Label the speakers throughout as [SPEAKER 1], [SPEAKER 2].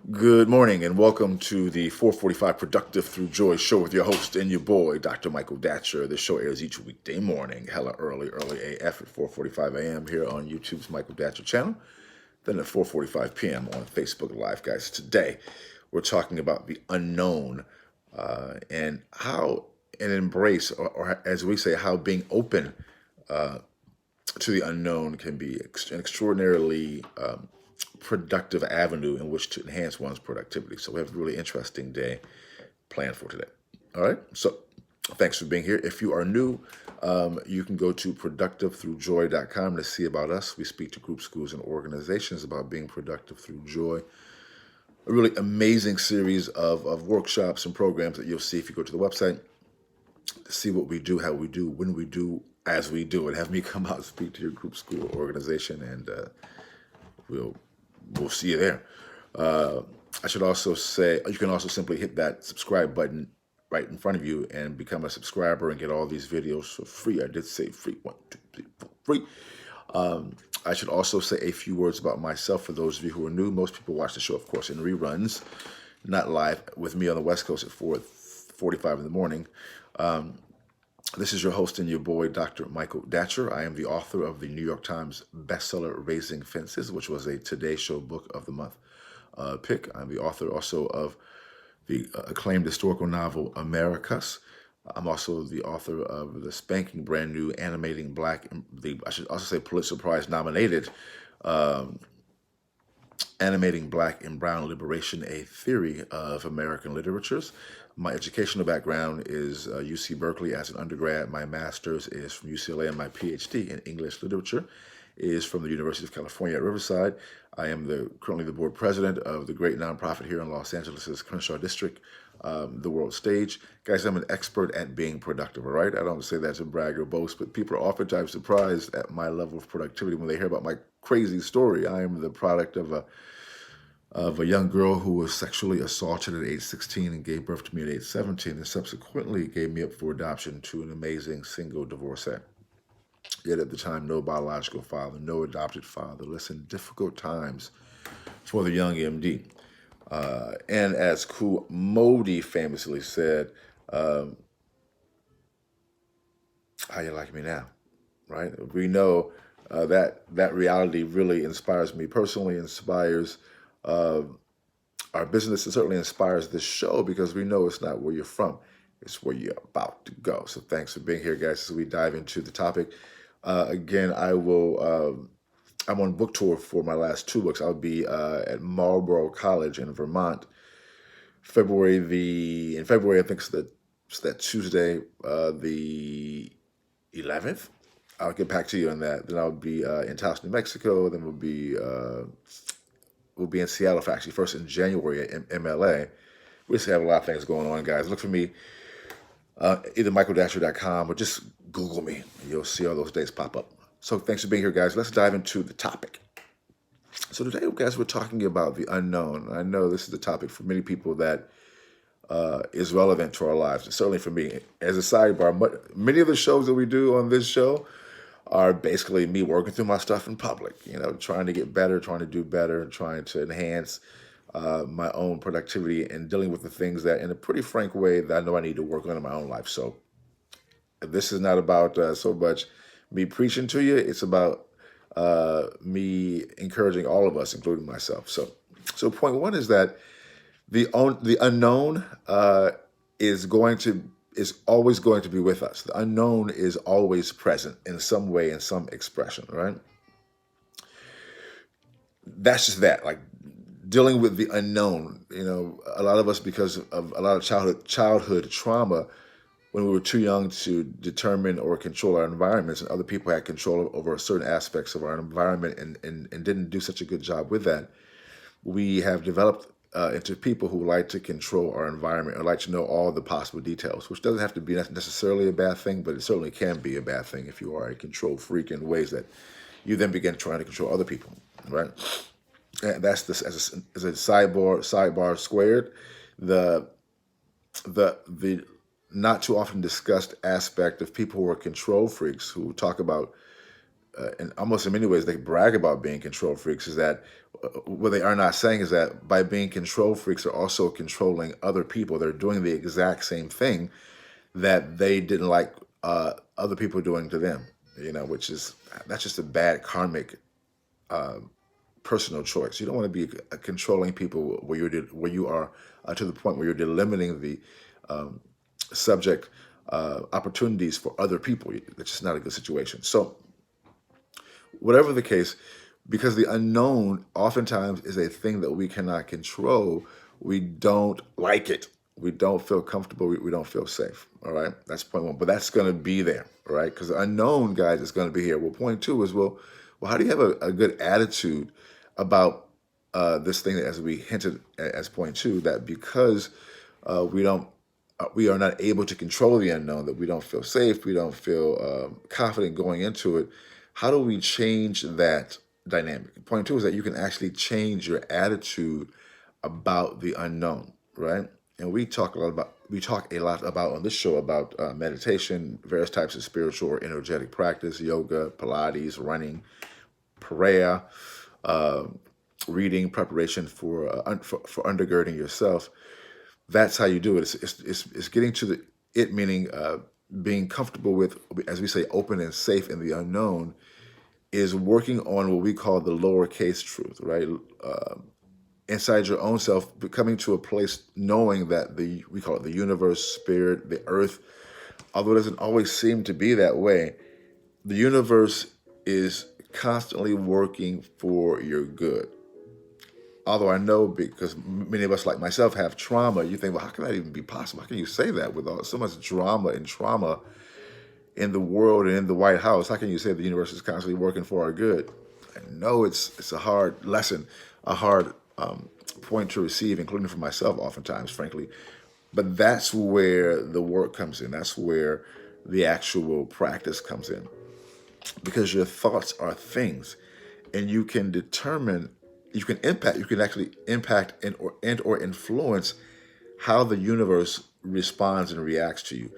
[SPEAKER 1] Good morning and welcome to the 445 Productive Through Joy show with your host and your boy, Dr. Michael Datcher. This show airs each weekday morning, hella early AF at 4:45 a.m. here on YouTube's Michael Datcher channel, then at 4:45 p.m. on Facebook Live, guys. Today, we're talking about the unknown and how an embrace, or as we say, how being open to the unknown can be an extraordinarily productive avenue in which to enhance one's productivity. So we have a really interesting day planned for today. All right. So thanks for being here. If you are new, you can go to productivethroughjoy.com to see about us. We speak to groups, schools, and organizations about being productive through joy. A really amazing series of workshops and programs that you'll see if you go to the website to see what we do, how we do, when we do, as we do it. Have me come out and speak to your group, school, or organization, and we'll see you there. I should also say you can also simply hit that subscribe button right in front of you and become a subscriber and get all these videos for free. I did say free. 1, 2, 3, 4, free. I should also say a few words about myself for those of you who are new. Most people watch the show, of course, in reruns, not live with me on the West Coast at 4:45 in the morning. This is your host and your boy, Dr. Michael Datcher. I am the author of the New York Times bestseller, Raising Fences, which was a Today Show Book of the Month pick. I'm the author also of the acclaimed historical novel, Americus. I'm also the author of the spanking brand new animating black, I should also say Pulitzer Prize nominated Animating Black and Brown Liberation, A Theory of American Literatures. My educational background is UC Berkeley as an undergrad. My master's is from UCLA, and my PhD in English literature is from the University of California at Riverside. I am currently the board president of the great nonprofit here in Los Angeles' Crenshaw District, The World Stage. Guys, I'm an expert at being productive, all right? I don't say that to brag or boast, but people are oftentimes surprised at my level of productivity when they hear about my crazy story. I am the product of a young girl who was sexually assaulted at age 16 and gave birth to me at age 17 and subsequently gave me up for adoption to an amazing single divorcee. Yet at the time, no biological father, no adopted father. Listen, difficult times for the young MD. And as Kool Modi famously said, how you like me now, right? We know that reality really inspires me personally, inspires our business, and certainly inspires this show because we know it's not where you're from, it's where you're about to go. So thanks for being here, guys, as we dive into the topic. Again, I'm on book tour for my last 2 books. I'll be at Marlborough College in Vermont, in February, I think it's that Tuesday, the 11th. I'll get back to you on that. Then I'll be in Taos, New Mexico. Then we'll be in Seattle for actually first in January at MLA. We just have a lot of things going on, guys. Look for me either michaeldasher.com or just Google me. You'll see all those dates pop up. So thanks for being here, guys. Let's dive into the topic. So today, guys, we're talking about the unknown. I know this is the topic for many people that is relevant to our lives, and certainly for me. As a sidebar, many of the shows that we do on this show are basically me working through my stuff in public, trying to get better, trying to do better, trying to enhance my own productivity and dealing with the things that, in a pretty frank way, that I know I need to work on in my own life. So this is not about so much me preaching to you. It's about me encouraging all of us, including myself. So point one is that the unknown is always going to be with us. The unknown is always present in some way, in some expression, right? That's just that, like dealing with the unknown. A lot of us, because of a lot of childhood trauma, when we were too young to determine or control our environments, and other people had control over certain aspects of our environment and didn't do such a good job with that, we have developed into people who like to control our environment or like to know all the possible details, which doesn't have to be necessarily a bad thing, but it certainly can be a bad thing if you are a control freak in ways that you then begin trying to control other people, right? And that's this as a sidebar squared. The not too often discussed aspect of people who are control freaks, who talk about and almost in many ways they brag about being control freaks, is that what they are not saying is that by being control freaks, they're also controlling other people. They're doing the exact same thing that they didn't like other people doing to them, which is, that's just a bad karmic personal choice. You don't want to be controlling people where you are to the point where you're delimiting the subject opportunities for other people. That's just not a good situation. So whatever the case, because the unknown oftentimes is a thing that we cannot control, we don't like it. We don't feel comfortable. We don't feel safe. All right. That's point one. But that's going to be there. All right. Because the unknown, guys, is going to be here. Well, point two is, well, how do you have a good attitude about this thing, as we hinted as point two, that because we don't, we are not able to control the unknown, that we don't feel safe, we don't feel confident going into it. How do we change that dynamic? Point two is that you can actually change your attitude about the unknown, right? And we talk a lot about on this show about meditation, various types of spiritual or energetic practice, yoga, Pilates, running, prayer, reading, preparation for undergirding yourself. That's how you do it. It's getting to it meaning being comfortable with, as we say, open and safe in the unknown, is working on what we call the lowercase truth, right? Inside your own self, coming to a place knowing that we call it the universe, spirit, the earth, although it doesn't always seem to be that way, the universe is constantly working for your good. Although I know, because many of us, like myself, have trauma, you think, well, how can that even be possible? How can you say that with so much drama and trauma in the world and in the White House? How can you say the universe is constantly working for our good? I know it's a hard lesson, a hard point to receive, including for myself oftentimes, frankly. But that's where the work comes in. That's where the actual practice comes in. Because your thoughts are things, and you can determine, you can actually impact and or influence how the universe responds and reacts to you.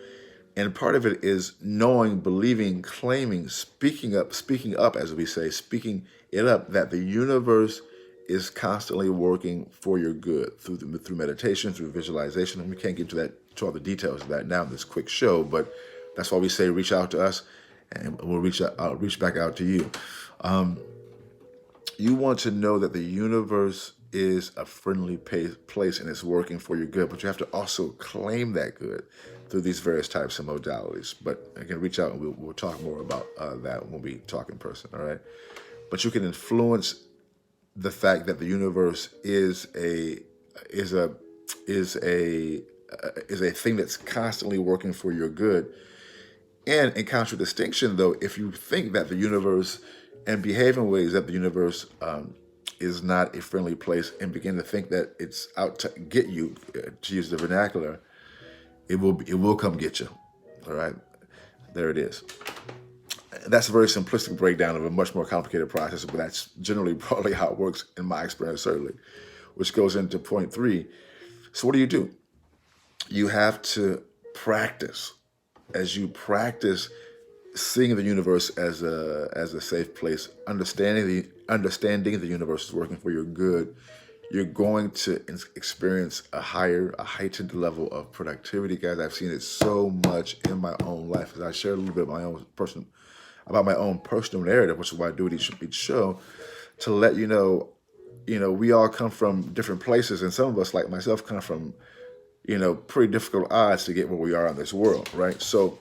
[SPEAKER 1] And part of it is knowing, believing, claiming, speaking up, as we say, speaking it up, that the universe is constantly working for your good through meditation, through visualization. And we can't get to all the details of that now in this quick show, but that's why we say reach out to us, and we'll reach back out to you. You want to know that the universe is a friendly place and it's working for your good, but you have to also claim that good through these various types of modalities. But again, reach out and we'll talk more about that when we talk in person. All right. But you can influence the fact that the universe is a thing that's constantly working for your good. And in contradistinction, though, if you think that the universe and behave in ways that the universe is not a friendly place, and begin to think that it's out to get you, to use the vernacular, it will come get you. All right, there it is. That's a very simplistic breakdown of a much more complicated process, but that's generally probably how it works in my experience, certainly, which goes into point three. So what do? You have to practice. As you practice seeing the universe as a safe place, understanding the universe is working for your good, you're going to experience a heightened level of productivity, guys. I've seen it so much in my own life. As I share a little bit of my own personal narrative, which is why I do it each show, to let you know, we all come from different places, and some of us, like myself, come from, pretty difficult odds to get where we are in this world, right? So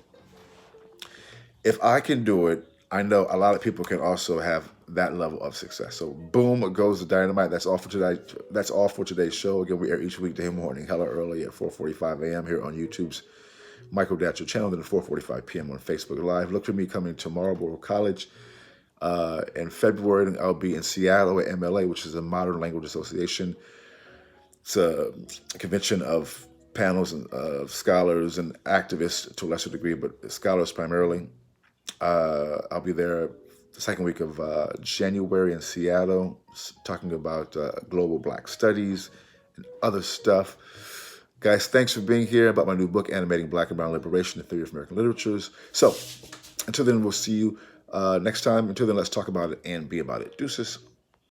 [SPEAKER 1] if I can do it, I know a lot of people can also have that level of success. So boom, goes the dynamite. That's all for today. That's all for today's show. Again, we air each weekday morning, hella early at 4:45 a.m. here on YouTube's Michael Datcher channel, then at 4:45 p.m. on Facebook Live. Look for me coming to Marlboro College in February, and I'll be in Seattle at MLA, which is a Modern Language Association. It's a convention of panels and scholars and activists to a lesser degree, but scholars primarily. I'll be there the second week of January in Seattle, talking about global Black studies and other stuff. Guys, thanks for being here, about my new book, Animating Black and Brown Liberation, the Theory of American Literatures. So until then, we'll see you Next time, until then, let's talk about it and be about it. Deuces.